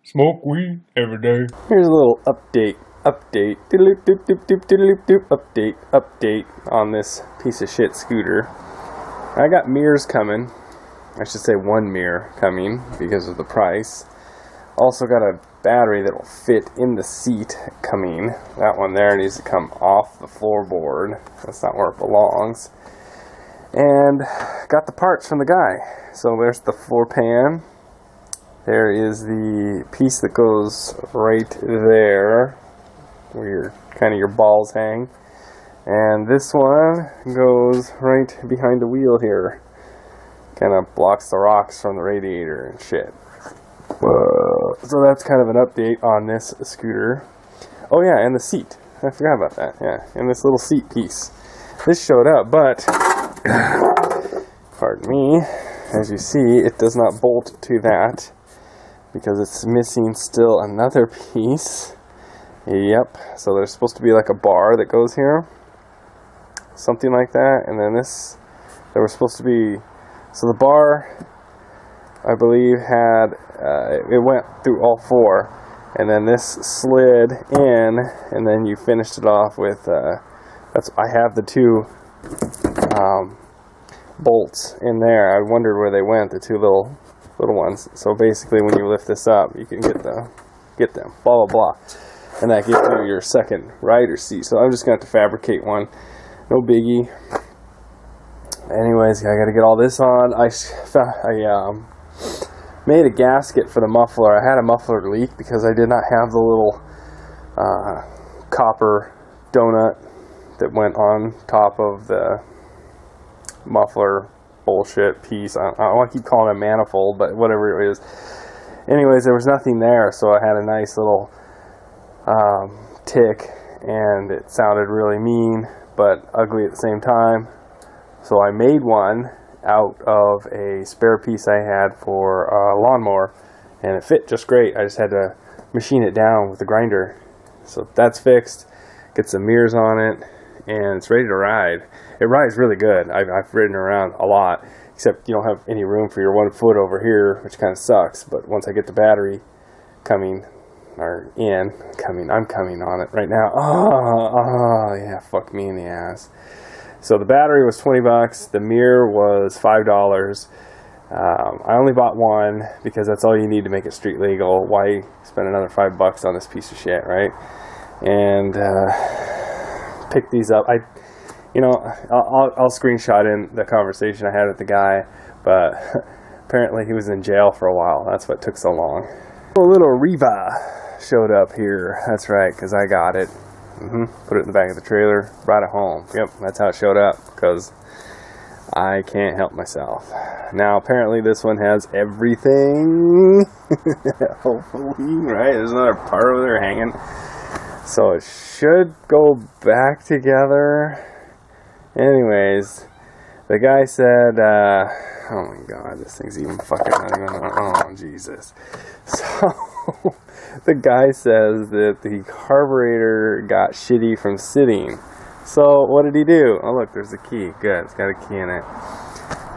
Smoke weed every day. Here's a little update on this piece of shit scooter. I got mirrors coming. I should say one mirror coming because of the price. Also got a battery that will fit in the seat coming. That one there needs to come off the floorboard. That's not where it belongs. And got the parts from the guy. So there's the floor pan. There is the piece that goes right there, where your balls hang. And this one goes right behind the wheel here. Kind of blocks the rocks from the radiator and shit. Whoa. So that's kind of an update on this scooter. Oh yeah, and the seat. I forgot about that. Yeah, and this little seat piece. This showed up, but pardon me, as you see, it does not bolt to that because it's missing still another piece. Yep, so there's supposed to be like a bar that goes here, something like that, and then this, there was supposed to be, so the bar, I believe, had, it went through all four, and then this slid in, and then you finished it off with, I have the two bolts in there. I wondered where they went, the two little ones. So basically when you lift this up, you can get them, blah, blah, blah. And that gives you your second rider seat. So I'm just going to have to fabricate one. No biggie. Anyways, I got to get all this on. I made a gasket for the muffler. I had a muffler leak because I did not have the little copper donut that went on top of the muffler bullshit piece. I don't want to keep calling it a manifold, but whatever it is. Anyways, there was nothing there, so I had a nice little tick, and it sounded really mean but ugly at the same time. So I made one out of a spare piece I had for a lawnmower, and it fit just great. I just had to machine it down with the grinder. So that's fixed. Get some mirrors on it, and it's ready to ride. It rides really good. I've ridden around a lot, except you don't have any room for your 1 foot over here, which kind of sucks. But once I get the battery I'm coming on it right now. Oh yeah, fuck me in the ass. So the battery was $20. The mirror was $5. I only bought one because that's all you need to make it street legal. Why spend another $5 on this piece of shit, right? And pick these up. I'll screenshot in the conversation I had with the guy, but apparently he was in jail for a while. That's what took so long. A little Riva showed up here. That's right, because I got it. Put it in the back of the trailer, brought it home. Yep, that's how it showed up, because I can't help myself. Now, apparently this one has everything. Hopefully, right? There's another part over there hanging. So it should go back together. Anyways, the guy said, oh my god, this thing's even fucking not even, oh Jesus. So, the guy says that the carburetor got shitty from sitting. So, what did he do? Oh look, there's a key. Good, it's got a key in it.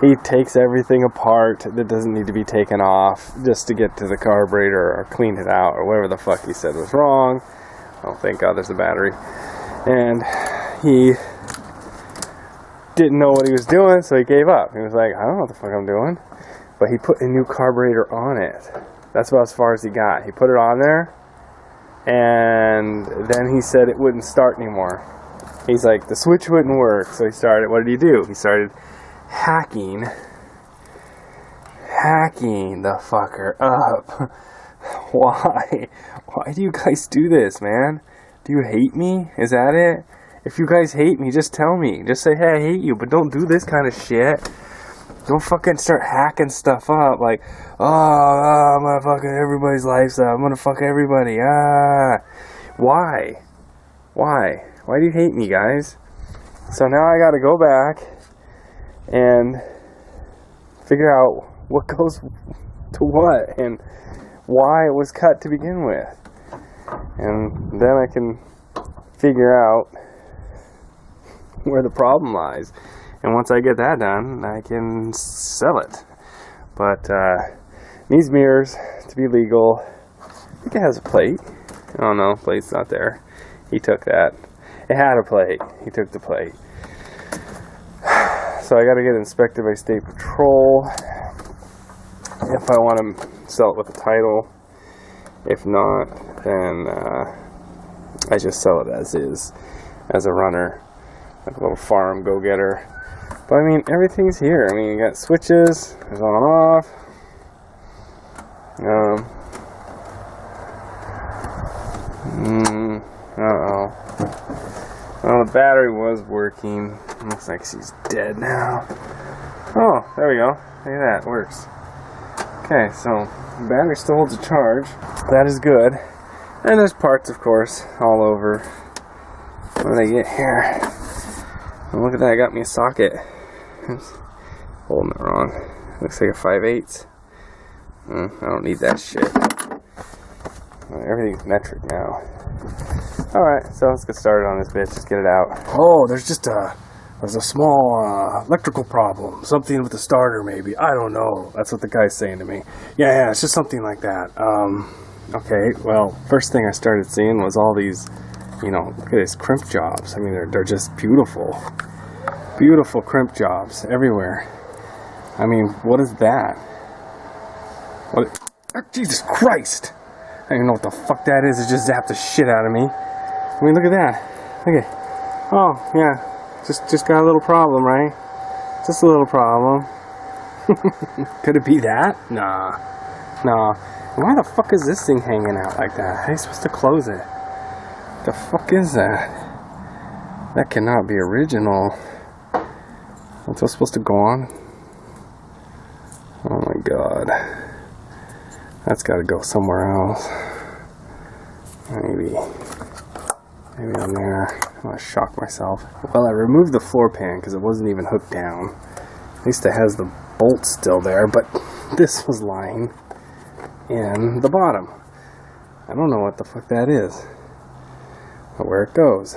He takes everything apart that doesn't need to be taken off just to get to the carburetor or clean it out or whatever the fuck he said was wrong. Oh, thank God there's a battery. And he didn't know what he was doing, so he gave up. He was like, I don't know what the fuck I'm doing. But he put a new carburetor on it. That's about as far as he got. He put it on there, and then he said it wouldn't start anymore. He's like, the switch wouldn't work. So he started, what did he do? He started hacking the fucker up. Why? Why do you guys do this, man? Do you hate me? Is that it? If you guys hate me, just tell me. Just say, hey, I hate you, but don't do this kind of shit. Don't fucking start hacking stuff up like, I'm gonna fuck everybody's lives up. I'm gonna fuck everybody. Why? Why do you hate me, guys? So now I gotta go back and figure out what goes to what and why it was cut to begin with. And then I can figure out where the problem lies. And once I get that done, I can sell it. But these mirrors, to be legal, think it has a plate. Oh no, plate's not there. He took that. It had a plate. He took the plate. So I gotta get it inspected by State Patrol if I want to sell it with a title. If not, then I just sell it as is, as a runner, like a little farm go-getter. But I mean, everything's here. I mean, you got switches, there's on and off. Well, the battery was working. Looks like she's dead now. Oh, there we go. Look at that, it works. Okay, so the battery still holds a charge. That is good. And there's parts, of course, all over. What did I get here? Oh, look at that, I got me a socket. Oops. Holding it wrong. Looks like a 5/8. I don't need that shit. Everything's metric now. Alright, so let's get started on this bitch. Just get it out. Oh, there's a small electrical problem. Something with the starter, maybe. I don't know. That's what the guy's saying to me. Yeah, it's just something like that. Okay, well, first thing I started seeing was all these, look at these crimp jobs. I mean, they're just beautiful. Beautiful crimp jobs everywhere. I mean, what is that? What? Oh, Jesus Christ! I don't even know what the fuck that is. It just zapped the shit out of me. I mean, look at that. Look at. Oh, yeah. Just got a little problem, right? Just a little problem. Could it be that? Nah. Why the fuck is this thing hanging out like that? How are you supposed to close it? The fuck is that? That cannot be original. What's it supposed to go on? Oh my god. That's gotta go somewhere else. Maybe on there. I'm gonna shock myself. Well, I removed the floor pan because it wasn't even hooked down. At least it has the bolt still there, but this was lying in the bottom. I don't know what the fuck that is. But where it goes.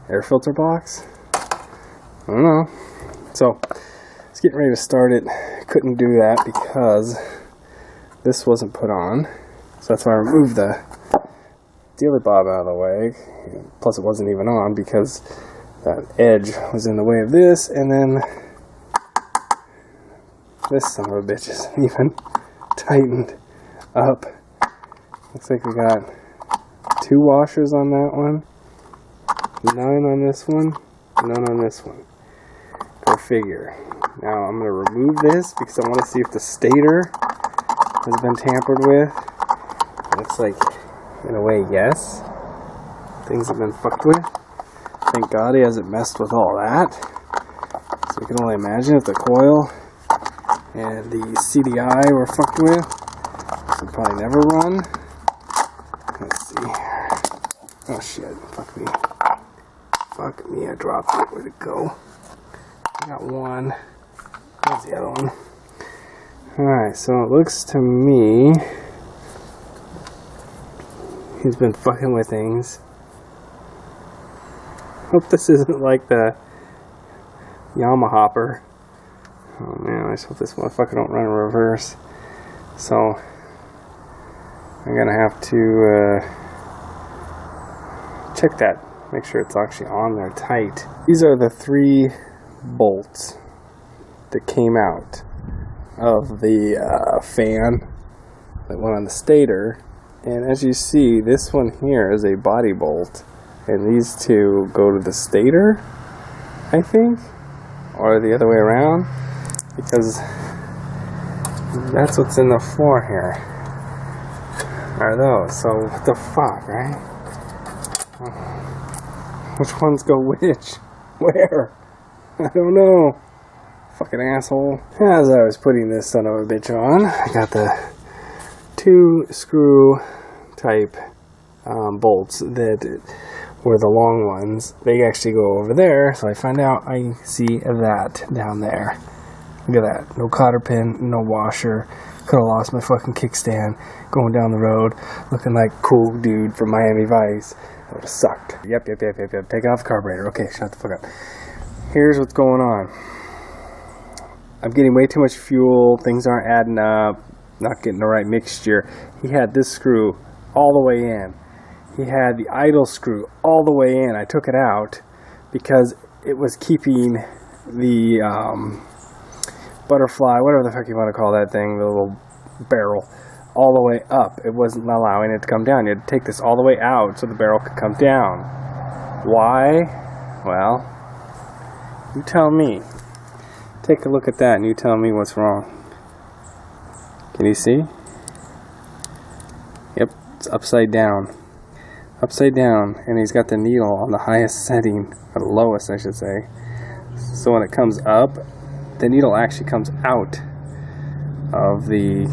Air filter box? I don't know. So, it's getting ready to start it. Couldn't do that because this wasn't put on. So that's why I removed the dealer bob out of the way. Plus it wasn't even on because that edge was in the way of this, and then this son of a bitch isn't even tightened up. Looks like we got 2 washers on that one, none on this one, none on this one. Go figure. Now I'm going to remove this because I want to see if the stator has been tampered with. Looks like, in a way, yes. Things have been fucked with. Thank God he hasn't messed with all that. So you can only imagine if the coil and the CDI were fucked with. This would probably never run. Let's see. Oh shit, fuck me. Fuck me, I dropped it. Where'd it go? I got one. Where's the other one? Alright, so it looks to me he's been fucking with things. Hope this isn't like the Yamaha hopper. Oh man, I just hope this motherfucker don't run in reverse. So I'm gonna have to check that, make sure it's actually on there tight. These are the 3 bolts that came out of the fan that went on the stator. And as you see, this one here is a body bolt, and these 2 go to the stator, I think, or the other way around, because that's what's in the floor here, are those. So what the fuck, right? Which ones go which? Where? I don't know. Fucking asshole. As I was putting this son of a bitch on, I got the 2 screw type bolts that were the long ones. They actually go over there, so I find out I see that down there. Look at that. No cotter pin, no washer. Could have lost my fucking kickstand going down the road looking like cool dude from Miami Vice. That would have sucked. Yep. Take off the carburetor. Okay, shut the fuck up. Here's what's going on. I'm getting way too much fuel. Things aren't adding up. not getting the right mixture. He had this screw all the way in. He had the idle screw all the way in. I took it out because it was keeping the butterfly, whatever the fuck you want to call that thing, the little barrel, all the way up. It wasn't allowing it to come down. You had to take this all the way out so the barrel could come down. Why? Well, you tell me. Take a look at that and you tell me what's wrong. Can you see? Yep, it's upside down. Upside down, and he's got the needle on the highest setting, or the lowest I should say. So when it comes up, the needle actually comes out of the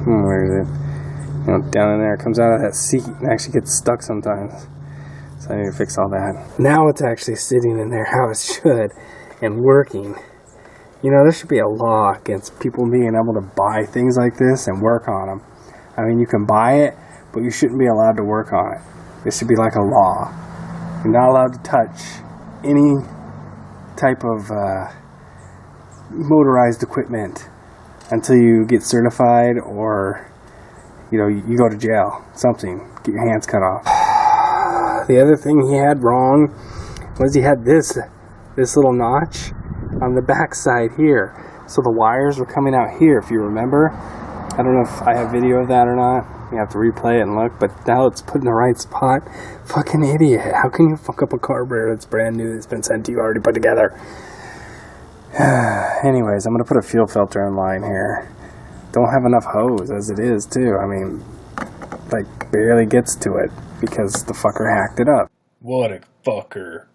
where is it? You know, down in there. It comes out of that seat and actually gets stuck sometimes. So I need to fix all that. Now it's actually sitting in there how it should and working. You know, there should be a law against people being able to buy things like this and work on them. I mean, you can buy it, but you shouldn't be allowed to work on it. It should be like a law. You're not allowed to touch any type of motorized equipment until you get certified or, you know, you go to jail. Something. Get your hands cut off. The other thing he had wrong was he had this little notch on the back side here. So the wires were coming out here, if you remember. I don't know if I have video of that or not. You have to replay it and look, but now it's put in the right spot. Fucking idiot. How can you fuck up a carburetor that's brand new, that's been sent to you, already put together? Anyways, I'm going to put a fuel filter in line here. Don't have enough hose as it is, too. I mean, like, barely gets to it because the fucker hacked it up. What a fucker.